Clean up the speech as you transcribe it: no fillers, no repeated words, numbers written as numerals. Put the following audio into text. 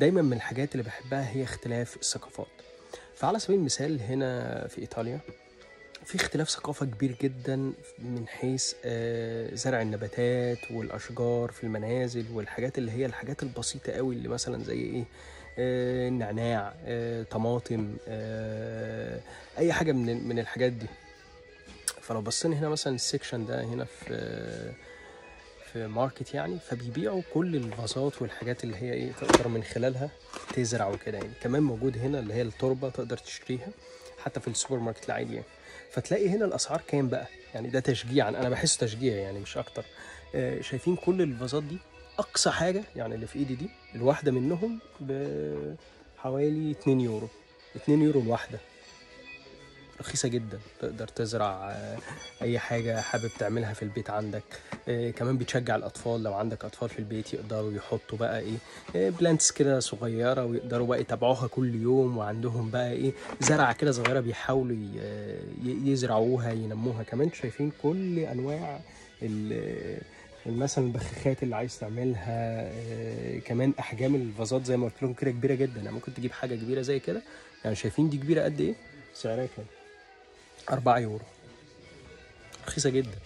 دايما من الحاجات اللي بحبها هي اختلاف الثقافات. فعلى سبيل المثال هنا في إيطاليا في اختلاف ثقافة كبير جدا من حيث زرع النباتات والأشجار في المنازل، والحاجات اللي هي الحاجات البسيطة قوي اللي مثلا زي ايه، النعناع، طماطم، اي حاجة من الحاجات دي. فلو بصينا هنا مثلا السكشن ده هنا في ماركت يعني، فبيبيعوا كل الفازات والحاجات اللي هي ايه تقدر من خلالها تزرع وكده يعني. كمان موجود هنا اللي هي التربة تقدر تشتريها حتى في السوبر ماركت العادي يعني. فتلاقي هنا الاسعار كام بقى يعني، ده تشجيعا، انا بحس تشجيع يعني مش اكتر. شايفين كل الفازات دي اقصى حاجة يعني اللي في ايدي دي الواحدة منهم بحوالي 2 يورو. 2 يورو الواحدة، رخيصة جدا. تقدر تزرع أي حاجة حابب تعملها في البيت عندك. كمان بتشجع الأطفال، لو عندك أطفال في البيت يقدروا يحطوا بقى إيه بلانتس كده صغيرة، ويقدروا بقى يتابعوها كل يوم، وعندهم بقى إيه زرعة كده صغيرة بيحاولوا يزرعوها ينموها. كمان شايفين كل أنواع مثلا البخاخات اللي عايز تعملها. كمان أحجام الفازات زي ما قلت لكم كده كبيرة جدا يعني، ممكن تجيب حاجة كبيرة زي كده يعني. شايفين دي كبيرة قد إيه؟ سعرها كام؟ 4 يورو، رخيصة جدا.